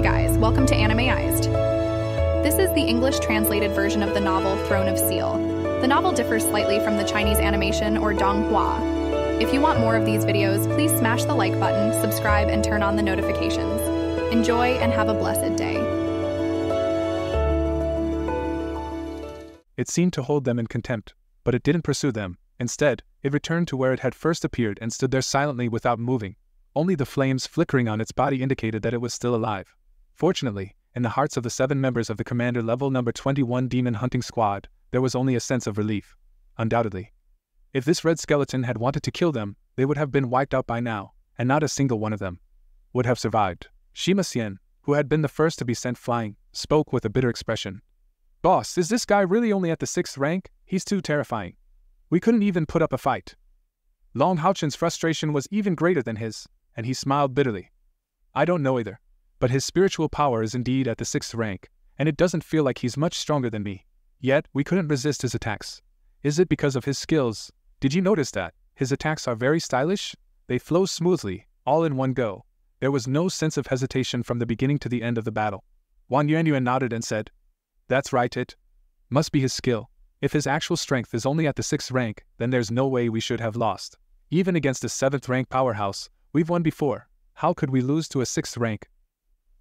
Hey guys, welcome to ANIMEized. This is the English translated version of the novel Throneofseal. The novel differs slightly from the Chinese animation or donghua. If you want more of these videos, please smash the like button, subscribe, and turn on the notifications. Enjoy and have a blessed day. It seemed to hold them in contempt, but it didn't pursue them. Instead, it returned to where it had first appeared and stood there silently without moving. Only the flames flickering on its body indicated that it was still alive. Fortunately, in the hearts of the 7 members of the Commander Level Number 21 Demon Hunting Squad, there was only a sense of relief. Undoubtedly. If this red skeleton had wanted to kill them, they would have been wiped out by now, and not a single one of them would have survived. Shima Xian, who had been the first to be sent flying, spoke with a bitter expression. "Boss, is this guy really only at the 6th rank? He's too terrifying. We couldn't even put up a fight." Longhaochen's frustration was even greater than his, and he smiled bitterly. "I don't know either, but his spiritual power is indeed at the 6th rank, and it doesn't feel like he's much stronger than me. Yet, we couldn't resist his attacks. Is it because of his skills? Did you notice that? His attacks are very stylish? They flow smoothly, all in one go. There was no sense of hesitation from the beginning to the end of the battle." Wang Yuanyuan nodded and said, "That's right, it must be his skill. If his actual strength is only at the 6th rank, then there's no way we should have lost. Even against a 7th rank powerhouse, we've won before. How could we lose to a 6th rank?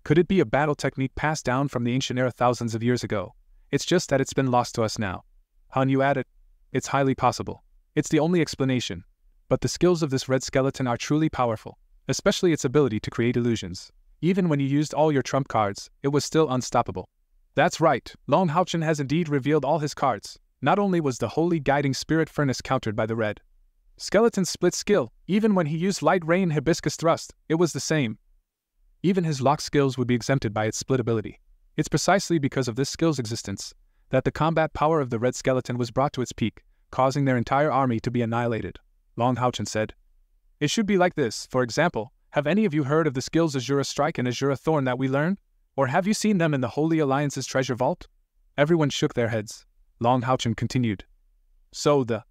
Could it be a battle technique passed down from the ancient era thousands of years ago? It's just that it's been lost to us now." Han Yu added, "It's highly possible. It's the only explanation. But the skills of this red skeleton are truly powerful, especially its ability to create illusions. Even when you used all your trump cards, it was still unstoppable." "That's right, Longhaochen has indeed revealed all his cards. Not only was the holy guiding spirit furnace countered by the red skeleton's split skill, even when he used light rain hibiscus thrust, it was the same. Even his lock skills would be exempted by its split ability. It's precisely because of this skill's existence that the combat power of the red skeleton was brought to its peak, causing their entire army to be annihilated," Longhaochen said. "It should be like this. For example, have any of you heard of the skills Azura Strike and Azura Thorn that we learned? Or have you seen them in the Holy Alliance's treasure vault?" Everyone shook their heads. Longhaochen continued. "So the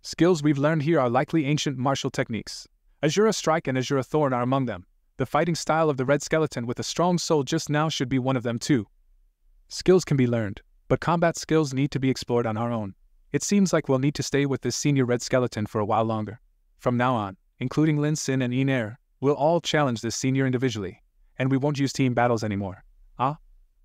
skills we've learned here are likely ancient martial techniques. Azura Strike and Azura Thorn are among them. The fighting style of the red skeleton with a strong soul just now should be one of them too. Skills can be learned, but combat skills need to be explored on our own. It seems like we'll need to stay with this senior red skeleton for a while longer. From now on, including Lin Xin and Cai Er, we'll all challenge this senior individually, and we won't use team battles anymore." "Ah?"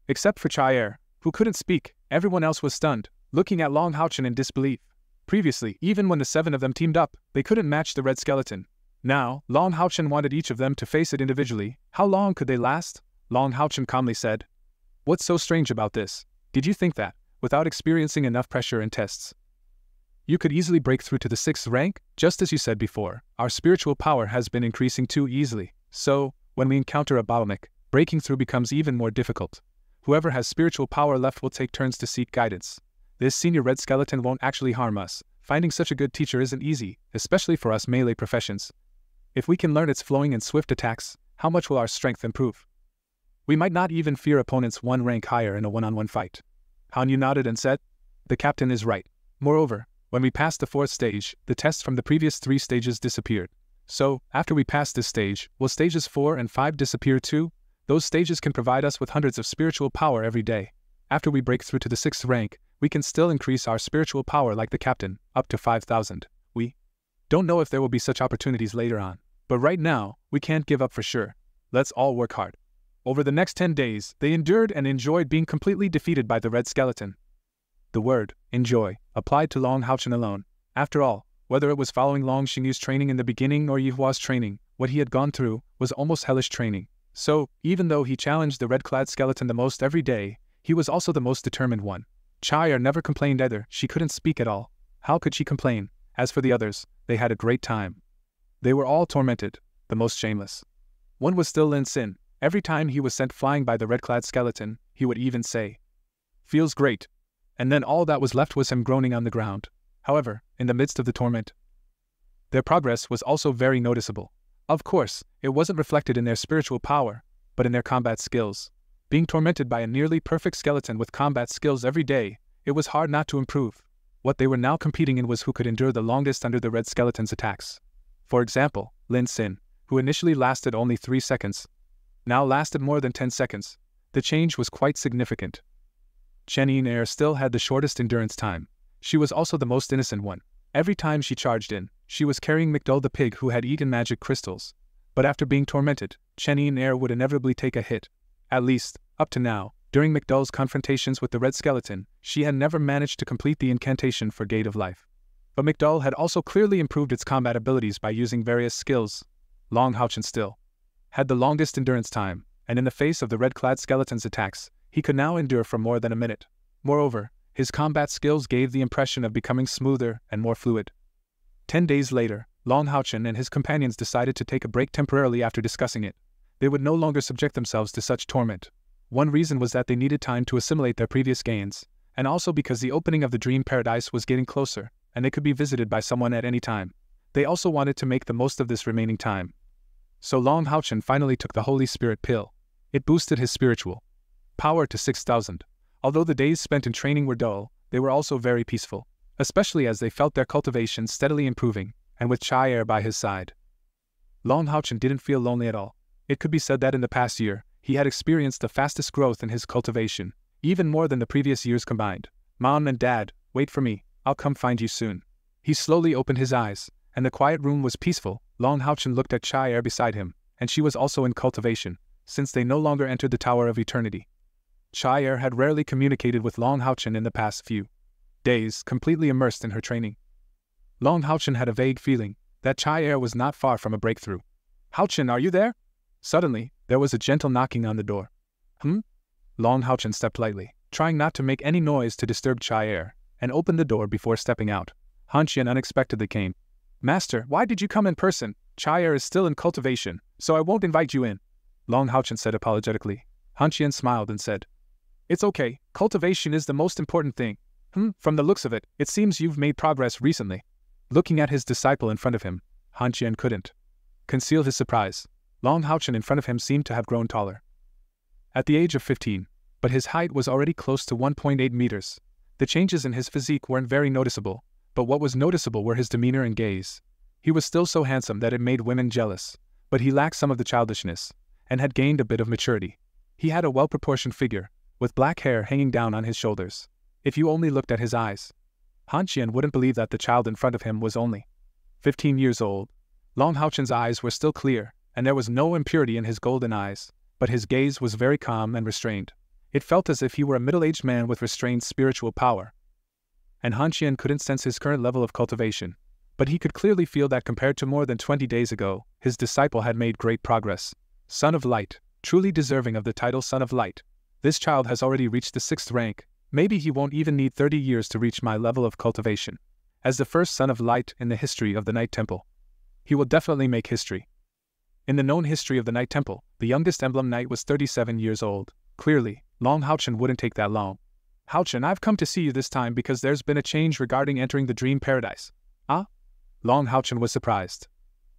Except for Cai Er, who couldn't speak, everyone else was stunned, looking at Longhaochen in disbelief. Previously, even when the 7 of them teamed up, they couldn't match the red skeleton. Now, Longhaochen wanted each of them to face it individually. How long could they last? Longhaochen calmly said, "What's so strange about this? Did you think that, without experiencing enough pressure and tests, you could easily break through to the 6th rank? Just as you said before, our spiritual power has been increasing too easily. So, when we encounter a bottleneck, breaking through becomes even more difficult. Whoever has spiritual power left will take turns to seek guidance. This senior red skeleton won't actually harm us. Finding such a good teacher isn't easy, especially for us melee professions. If we can learn its flowing and swift attacks, how much will our strength improve? We might not even fear opponents 1 rank higher in a one-on-one fight." Han Yu nodded and said, "The captain is right. Moreover, when we passed the 4th stage, the tests from the previous 3 stages disappeared. So, after we pass this stage, will stages 4 and 5 disappear too? Those stages can provide us with hundreds of spiritual power every day. After we break through to the 6th rank, we can still increase our spiritual power like the captain, up to 5,000. We don't know if there will be such opportunities later on, but right now, we can't give up for sure. Let's all work hard." Over the next 10 days, they endured and enjoyed being completely defeated by the red skeleton. The word, enjoy, applied to Longhaochen alone. After all, whether it was following Long Xingyu's training in the beginning or Yihua's training, what he had gone through was almost hellish training. So, even though he challenged the red-clad skeleton the most every day, he was also the most determined one. Cai Er never complained either. She couldn't speak at all. How could she complain? As for the others, they had a great time. They were all tormented, the most shameless. One was still Lin Xin. Every time he was sent flying by the red-clad skeleton, he would even say, "Feels great." And then all that was left was him groaning on the ground. However, in the midst of the torment, their progress was also very noticeable. Of course, it wasn't reflected in their spiritual power, but in their combat skills. Being tormented by a nearly perfect skeleton with combat skills every day, it was hard not to improve. What they were now competing in was who could endure the longest under the red skeleton's attacks. For example, Lin Xin, who initially lasted only 3 seconds, now lasted more than 10 seconds. The change was quite significant. Cai Er still had the shortest endurance time. She was also the most innocent one. Every time she charged in, she was carrying McDull the pig who had eaten magic crystals. But after being tormented, Cai Er would inevitably take a hit. At least, up to now, during McDull's confrontations with the red skeleton, she had never managed to complete the incantation for Gate of Life. But McDull had also clearly improved its combat abilities by using various skills. Longhaochen still had the longest endurance time, and in the face of the red-clad skeleton's attacks, he could now endure for more than a minute. Moreover, his combat skills gave the impression of becoming smoother and more fluid. 10 days later, Longhaochen and his companions decided to take a break temporarily after discussing it. They would no longer subject themselves to such torment. One reason was that they needed time to assimilate their previous gains, and also because the opening of the Dream Paradise was getting closer, and they could be visited by someone at any time. They also wanted to make the most of this remaining time. So Longhaochen finally took the Holy Spirit pill. It boosted his spiritual power to 6,000. Although the days spent in training were dull, they were also very peaceful, especially as they felt their cultivation steadily improving, and with Cai Er by his side. Longhaochen didn't feel lonely at all. It could be said that in the past year, he had experienced the fastest growth in his cultivation, even more than the previous years combined. Mom and Dad, wait for me, I'll come find you soon. He slowly opened his eyes, and the quiet room was peaceful. Longhaochen looked at Cai Er beside him, and she was also in cultivation, since they no longer entered the Tower of Eternity. Cai Er had rarely communicated with Longhaochen in the past few days, completely immersed in her training. Longhaochen had a vague feeling that Cai Er was not far from a breakthrough. "Haochen, are you there?" Suddenly, there was a gentle knocking on the door. Longhaochen stepped lightly, trying not to make any noise to disturb Cai Er, and opened the door before stepping out. Hanqian unexpectedly came. "Master, why did you come in person? Cai Er is still in cultivation, so I won't invite you in," Longhaochen said apologetically. Hanqian smiled and said, "It's okay, cultivation is the most important thing. From the looks of it, it seems you've made progress recently." Looking at his disciple in front of him, Hanqian couldn't conceal his surprise. Longhaochen in front of him seemed to have grown taller. At the age of 15, but his height was already close to 1.8 meters. The changes in his physique weren't very noticeable, but what was noticeable were his demeanor and gaze. He was still so handsome that it made women jealous, but he lacked some of the childishness, and had gained a bit of maturity. He had a well-proportioned figure, with black hair hanging down on his shoulders. If you only looked at his eyes, Hanqian wouldn't believe that the child in front of him was only 15 years old. Longhaochen's eyes were still clear, and there was no impurity in his golden eyes, but his gaze was very calm and restrained. It felt as if he were a middle-aged man with restrained spiritual power. And Hanqian couldn't sense his current level of cultivation, but he could clearly feel that compared to more than 20 days ago, his disciple had made great progress. Son of Light, truly deserving of the title Son of Light. This child has already reached the 6th rank. Maybe he won't even need 30 years to reach my level of cultivation. As the first Son of Light in the history of the Night Temple, he will definitely make history. In the known history of the Night Temple, the youngest Emblem Knight was 37 years old. Clearly, Longhaochen wouldn't take that long. "Haochen, I've come to see you this time because there's been a change regarding entering the Dream Paradise." "Ah?" Longhaochen was surprised.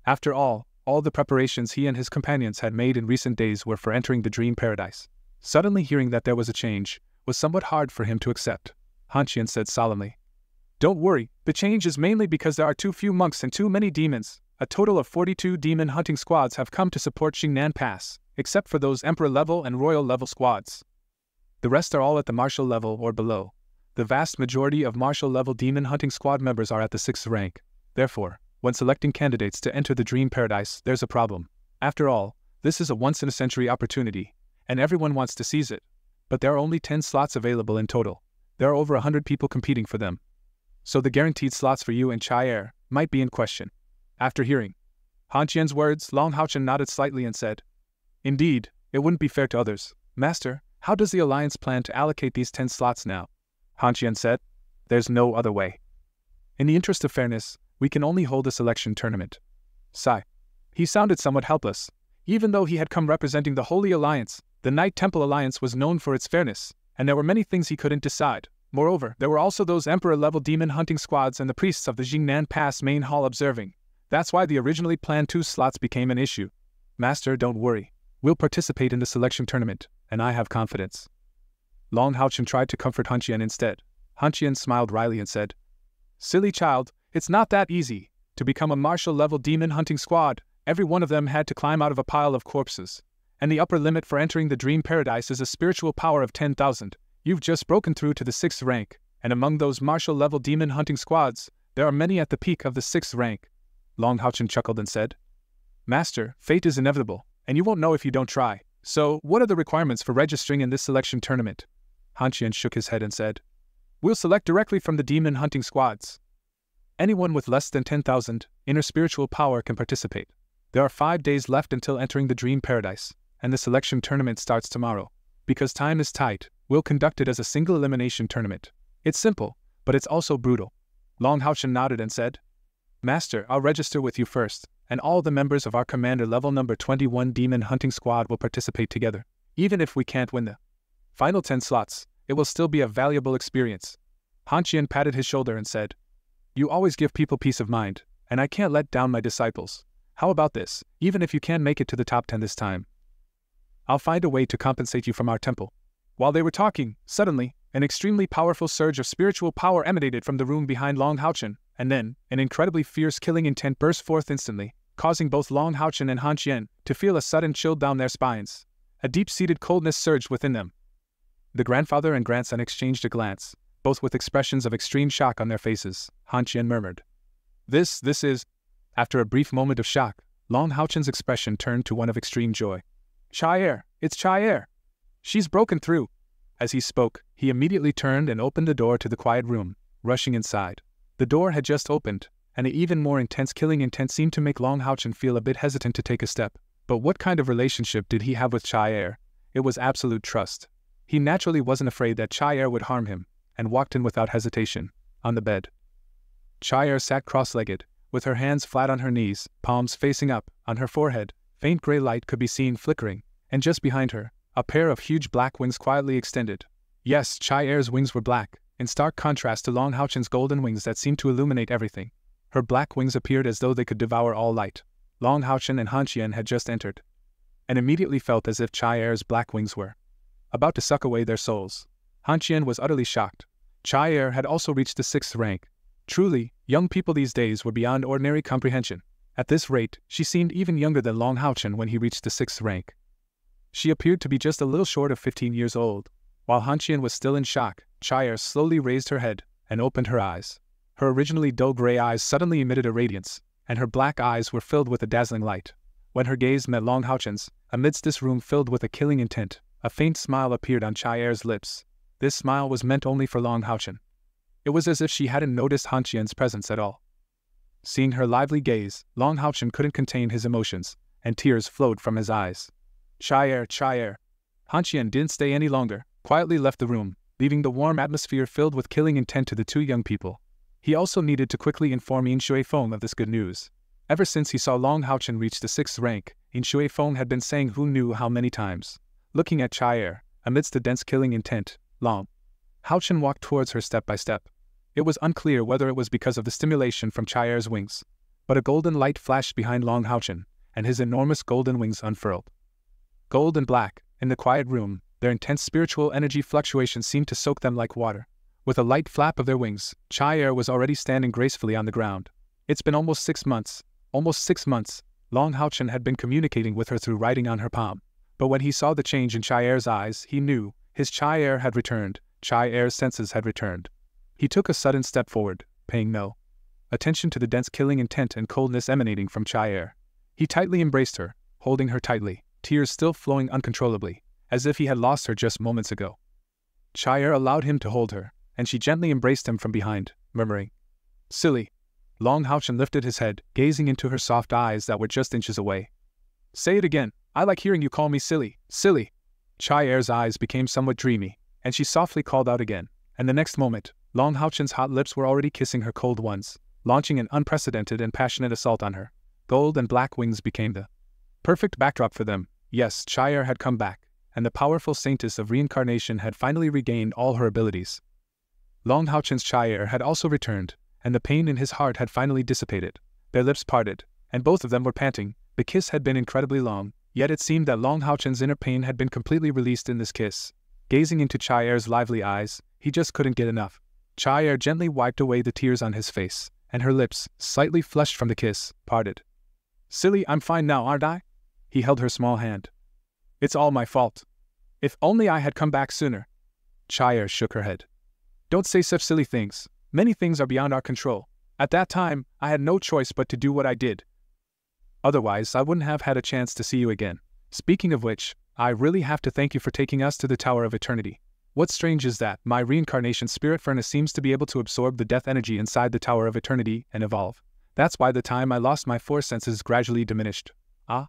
After all the preparations he and his companions had made in recent days were for entering the Dream Paradise. Suddenly hearing that there was a change was somewhat hard for him to accept. Hanqian said solemnly, "Don't worry, the change is mainly because there are too few monks and too many demons. A total of 42 demon hunting squads have come to support Jingnan Pass, except for those Emperor level and Royal level squads. The rest are all at the Martial level or below. The vast majority of Martial level demon hunting squad members are at the 6th rank. Therefore, when selecting candidates to enter the Dream Paradise, there's a problem. After all, this is a once-in-a-century opportunity, and everyone wants to seize it. But there are only 10 slots available in total. There are over 100 people competing for them. So the guaranteed slots for you and Cai Er might be in question." After hearing Hanqian's words, Longhaochen nodded slightly and said, "Indeed, it wouldn't be fair to others. Master, how does the Alliance plan to allocate these 10 slots now?" Hanqian said, "There's no other way. In the interest of fairness, we can only hold a selection tournament." Sigh. He sounded somewhat helpless. Even though he had come representing the Holy Alliance, the Night Temple Alliance was known for its fairness, and there were many things he couldn't decide. Moreover, there were also those Emperor-level demon hunting squads and the priests of the Jingnan Pass main hall observing. That's why the originally planned 2 slots became an issue. "Master, don't worry. We'll participate in the selection tournament, and I have confidence." Longhaochen tried to comfort Hanqian instead. Hanqian smiled wryly and said, "Silly child, it's not that easy. To become a martial-level demon hunting squad, every one of them had to climb out of a pile of corpses. and the upper limit for entering the dream paradise is a spiritual power of 10,000. You've just broken through to the 6th rank, and among those martial-level demon hunting squads, there are many at the peak of the 6th rank. Longhaochen chuckled and said, Master, fate is inevitable, and you won't know if you don't try. So, what are the requirements for registering in this selection tournament? Hanqian shook his head and said, We'll select directly from the demon hunting squads. Anyone with less than 10,000 inner spiritual power can participate. There are 5 days left until entering the dream paradise, and the selection tournament starts tomorrow. Because time is tight, we'll conduct it as a single elimination tournament. It's simple, but it's also brutal. Longhaochen nodded and said, Master, I'll register with you first, and all the members of our commander level number 21 demon hunting squad will participate together. Even if we can't win the final 10 slots, it will still be a valuable experience. Hanqian patted his shoulder and said, You always give people peace of mind, and I can't let down my disciples. How about this, even if you can't make it to the top 10 this time? I'll find a way to compensate you from our temple. While they were talking, suddenly, an extremely powerful surge of spiritual power emanated from the room behind Longhaochen, and then, an incredibly fierce killing intent burst forth instantly, causing both Longhaochen and Hanqian to feel a sudden chill down their spines. A deep-seated coldness surged within them. The grandfather and grandson exchanged a glance, both with expressions of extreme shock on their faces. Hanqian murmured, This is... After a brief moment of shock, Longhaochen's expression turned to one of extreme joy. Cai Er, it's Cai Er. She's broken through. As he spoke, he immediately turned and opened the door to the quiet room, rushing inside. The door had just opened, and an even more intense killing intent seemed to make Longhaochen feel a bit hesitant to take a step. But what kind of relationship did he have with Cai Er? It was absolute trust. He naturally wasn't afraid that Cai Er would harm him, and walked in without hesitation. On the bed, Cai Er sat cross-legged, with her hands flat on her knees, palms facing up. On her forehead, faint gray light could be seen flickering, and just behind her, a pair of huge black wings quietly extended. Yes, Cai Er's wings were black, in stark contrast to Longhaochen's golden wings that seemed to illuminate everything. Her black wings appeared as though they could devour all light. Longhaochen and Hanqian had just entered, and immediately felt as if Cai Er's black wings were about to suck away their souls. Hanqian was utterly shocked. Cai Er had also reached the 6th rank. Truly, young people these days were beyond ordinary comprehension. At this rate, she seemed even younger than Longhaochen when he reached the 6th rank. She appeared to be just a little short of 15 years old. While Hanqian was still in shock, Cai Er slowly raised her head and opened her eyes. Her originally dull gray eyes suddenly emitted a radiance, and her black eyes were filled with a dazzling light. When her gaze met Longhaochen's, amidst this room filled with a killing intent, a faint smile appeared on Cai Er's lips. This smile was meant only for Longhaochen. It was as if she hadn't noticed Hanqian's presence at all. Seeing her lively gaze, Longhaochen couldn't contain his emotions, and tears flowed from his eyes. Cai Er, Cai Er. Hanqian didn't stay any longer, quietly left the room, leaving the warm atmosphere filled with killing intent to the two young people. He also needed to quickly inform Yin Shuifeng of this good news. Ever since he saw Longhaochen reach the 6th rank, Yin Shuifeng had been saying who knew how many times. Looking at Cai Er, amidst the dense killing intent, Longhaochen walked towards her step by step. It was unclear whether it was because of the stimulation from Cai Er's wings, but a golden light flashed behind Longhaochen, and his enormous golden wings unfurled. Gold and black, in the quiet room, their intense spiritual energy fluctuations seemed to soak them like water. With a light flap of their wings, Cai Er was already standing gracefully on the ground. It's been almost 6 months. Almost 6 months, Longhaochen had been communicating with her through writing on her palm. But when he saw the change in Cai Er's eyes, he knew his Cai Er had returned. Cai Er's senses had returned. He took a sudden step forward, paying no attention to the dense killing intent and coldness emanating from Cai Er. He tightly embraced her, holding her tightly, tears still flowing uncontrollably, as if he had lost her just moments ago. Cai Er allowed him to hold her, and she gently embraced him from behind, murmuring, "Silly." Longhaochen lifted his head, gazing into her soft eyes that were just inches away. "Say it again. I like hearing you call me silly, silly." Cai Er's eyes became somewhat dreamy, and she softly called out again, and the next moment, Longhaochen's hot lips were already kissing her cold ones, launching an unprecedented and passionate assault on her. Gold and black wings became the perfect backdrop for them. Yes, Cai Er had come back, and the powerful saintess of reincarnation had finally regained all her abilities. Longhaochen's Cai Er had also returned, and the pain in his heart had finally dissipated. Their lips parted, and both of them were panting. The kiss had been incredibly long, yet it seemed that Longhaochen's inner pain had been completely released in this kiss. Gazing into Cai Er's lively eyes, he just couldn't get enough. Cai Er gently wiped away the tears on his face, and her lips, slightly flushed from the kiss, parted. "Silly, I'm fine now, aren't I?" He held her small hand. It's all my fault. If only I had come back sooner. Cai Er shook her head. Don't say such silly things. Many things are beyond our control. At that time, I had no choice but to do what I did. Otherwise, I wouldn't have had a chance to see you again. Speaking of which, I really have to thank you for taking us to the Tower of Eternity. What's strange is that my reincarnation spirit furnace seems to be able to absorb the death energy inside the Tower of Eternity and evolve. That's why the time I lost my four senses gradually diminished. Ah?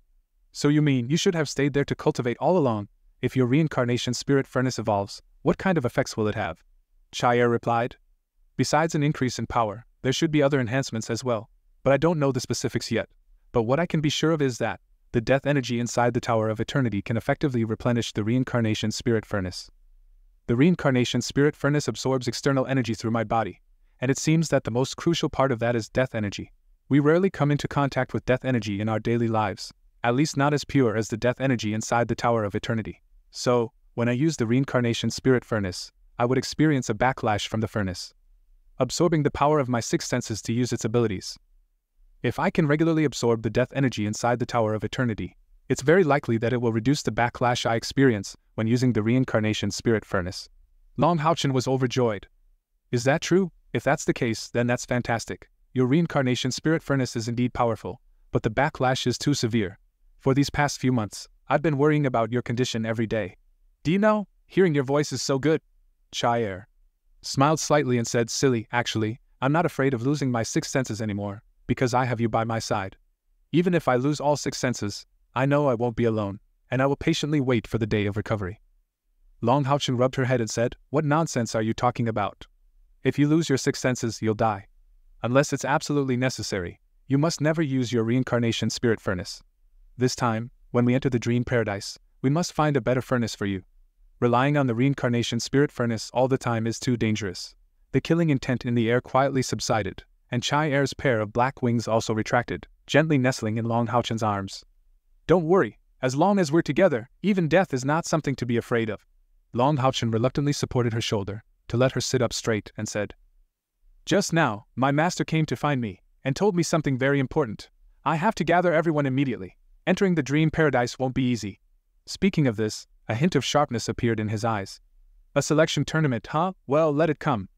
So you mean you should have stayed there to cultivate all along? If your reincarnation spirit furnace evolves, what kind of effects will it have? Cai Er replied. Besides an increase in power, there should be other enhancements as well, but I don't know the specifics yet. But what I can be sure of is that the death energy inside the Tower of Eternity can effectively replenish the reincarnation spirit furnace. The reincarnation spirit furnace absorbs external energy through my body, and it seems that the most crucial part of that is death energy. We rarely come into contact with death energy in our daily lives, at least not as pure as the death energy inside the Tower of Eternity. So, when I use the reincarnation spirit furnace, I would experience a backlash from the furnace, absorbing the power of my six senses to use its abilities. If I can regularly absorb the death energy inside the Tower of Eternity, it's very likely that it will reduce the backlash I experience when using the reincarnation spirit furnace. Longhaochen was overjoyed. Is that true? If that's the case, then that's fantastic. Your reincarnation spirit furnace is indeed powerful, but the backlash is too severe. For these past few months, I've been worrying about your condition every day. Do you know, hearing your voice is so good. Cai Er smiled slightly and said, silly, actually, I'm not afraid of losing my six senses anymore, because I have you by my side. Even if I lose all six senses, I know I won't be alone, and I will patiently wait for the day of recovery. Longhaochen rubbed her head and said, what nonsense are you talking about? If you lose your six senses, you'll die. Unless it's absolutely necessary, you must never use your reincarnation spirit furnace. This time, when we enter the dream paradise, we must find a better furnace for you. Relying on the reincarnation spirit furnace all the time is too dangerous. The killing intent in the air quietly subsided, and Cai Er's pair of black wings also retracted, gently nestling in Longhaochen's arms. Don't worry, as long as we're together, even death is not something to be afraid of. Longhaochen reluctantly supported her shoulder, to let her sit up straight, and said, just now, my master came to find me, and told me something very important. I have to gather everyone immediately. Entering the dream paradise won't be easy. Speaking of this, a hint of sharpness appeared in his eyes. A selection tournament, huh? Well, let it come.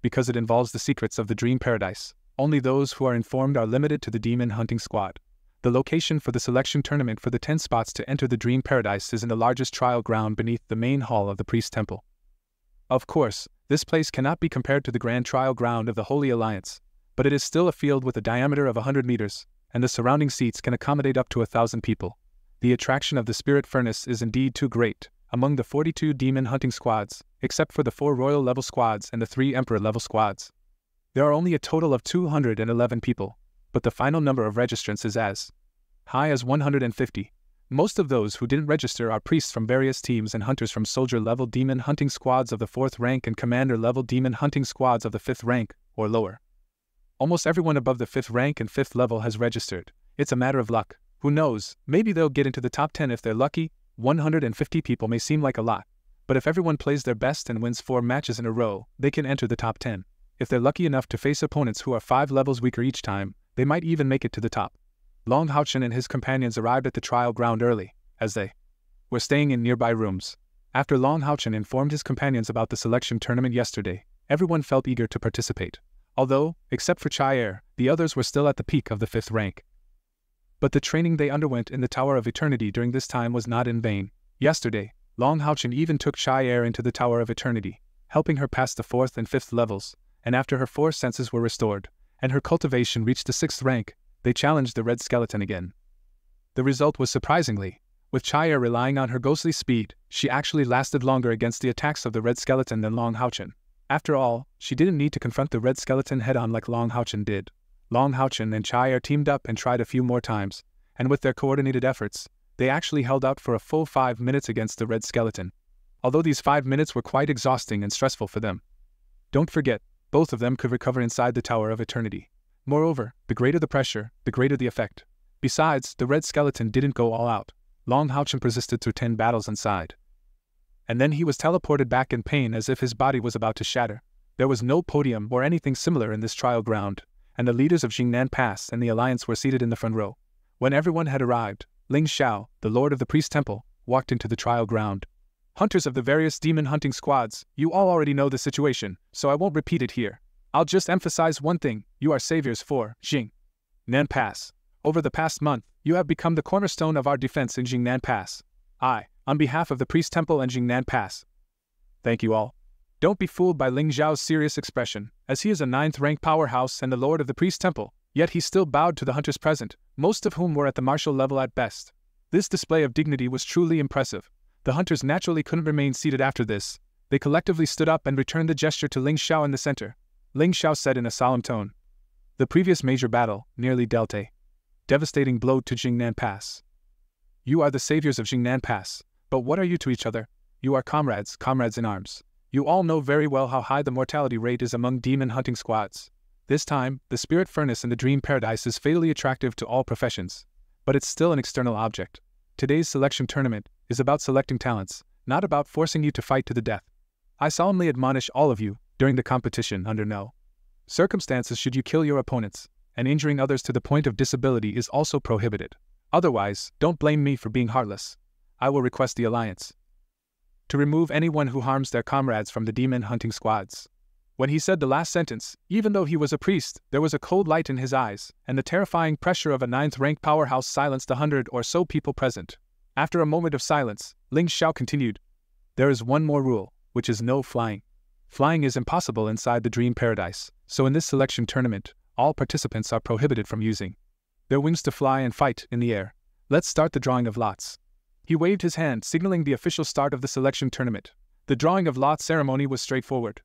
Because it involves the secrets of the dream paradise, only those who are informed are limited to the demon hunting squad. The location for the selection tournament for the 10 spots to enter the dream paradise is in the largest trial ground beneath the main hall of the priest temple. Of course, this place cannot be compared to the grand trial ground of the Holy Alliance, but it is still a field with a diameter of 100 meters, and the surrounding seats can accommodate up to 1,000 people. The attraction of the spirit furnace is indeed too great. Among the 42 demon hunting squads, except for the 4 royal level squads and the 3 emperor level squads, there are only a total of 211 people, but the final number of registrants is as high as 150. Most of those who didn't register are priests from various teams and hunters from soldier-level demon hunting squads of the 4th rank and commander-level demon hunting squads of the 5th rank, or lower. Almost everyone above the 5th rank and 5th level has registered. It's a matter of luck. Who knows, maybe they'll get into the top 10 if they're lucky. 150 people may seem like a lot, but if everyone plays their best and wins 4 matches in a row, they can enter the top 10. If they're lucky enough to face opponents who are 5 levels weaker each time, they might even make it to the top. Longhaochen and his companions arrived at the trial ground early, as they were staying in nearby rooms. After Longhaochen informed his companions about the selection tournament yesterday, everyone felt eager to participate. Although, except for Cai Er, the others were still at the peak of the 5th rank. But the training they underwent in the Tower of Eternity during this time was not in vain. Yesterday, Longhaochen even took Cai Er into the Tower of Eternity, helping her pass the 4th and 5th levels, and after her 4 senses were restored, and her cultivation reached the 6th rank, they challenged the red skeleton again. The result was surprisingly, with Cai Er relying on her ghostly speed, she actually lasted longer against the attacks of the red skeleton than Longhaochen. After all, she didn't need to confront the red skeleton head-on like Longhaochen did. Longhaochen and Cai Er teamed up and tried a few more times, and with their coordinated efforts, they actually held out for a full 5 minutes against the red skeleton. Although these 5 minutes were quite exhausting and stressful for them. Don't forget, both of them could recover inside the Tower of Eternity. Moreover, the greater the pressure, the greater the effect. Besides, the red skeleton didn't go all out. Longhaochen persisted through 10 battles inside. And then he was teleported back in pain as if his body was about to shatter. There was no podium or anything similar in this trial ground, and the leaders of Jingnan Pass and the Alliance were seated in the front row. When everyone had arrived, Ling Xiao, the lord of the priest temple, walked into the trial ground. Hunters of the various demon hunting squads, you all already know the situation, so I won't repeat it here. I'll just emphasize one thing: you are saviors for Jingnan Pass. Over the past month, you have become the cornerstone of our defense in Jingnan Pass. On behalf of the Priest Temple and Jingnan Pass, thank you all. Don't be fooled by Ling Zhao's serious expression, as he is a 9th-rank powerhouse and the lord of the Priest Temple, yet he still bowed to the hunters present, most of whom were at the martial level at best. This display of dignity was truly impressive. The hunters naturally couldn't remain seated after this. They collectively stood up and returned the gesture to Ling Xiao in the center. Ling Xiao said in a solemn tone, "The previous major battle nearly dealt a devastating blow to Jingnan Pass. You are the saviors of Jingnan Pass, but what are you to each other? You are comrades in arms. You all know very well how high the mortality rate is among demon hunting squads. This time, the spirit furnace in the dream paradise is fatally attractive to all professions. But it's still an external object. Today's selection tournament is about selecting talents, not about forcing you to fight to the death. I solemnly admonish all of you, during the competition, under no circumstances should you kill your opponents, and injuring others to the point of disability is also prohibited. Otherwise, don't blame me for being heartless. I will request the Alliance to remove anyone who harms their comrades from the demon hunting squads." When he said the last sentence, even though he was a priest, there was a cold light in his eyes, and the terrifying pressure of a 9th-rank powerhouse silenced 100 or so people present. After a moment of silence, Ling Xiao continued, "There is one more rule, which is no flying. Flying is impossible inside the dream paradise, so in this selection tournament, all participants are prohibited from using their wings to fly and fight in the air. Let's start the drawing of lots." He waved his hand, signaling the official start of the selection tournament. The drawing of lots ceremony was straightforward.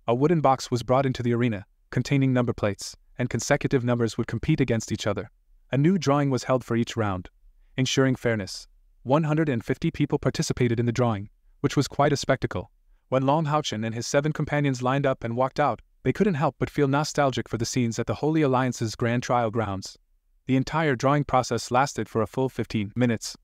A wooden box was brought into the arena, containing number plates, and consecutive numbers would compete against each other. A new drawing was held for each round, ensuring fairness. 150 people participated in the drawing, which was quite a spectacle. When Longhaochen and his 7 companions lined up and walked out, they couldn't help but feel nostalgic for the scenes at the Holy Alliance's Grand Trial grounds. The entire drawing process lasted for a full 15 minutes.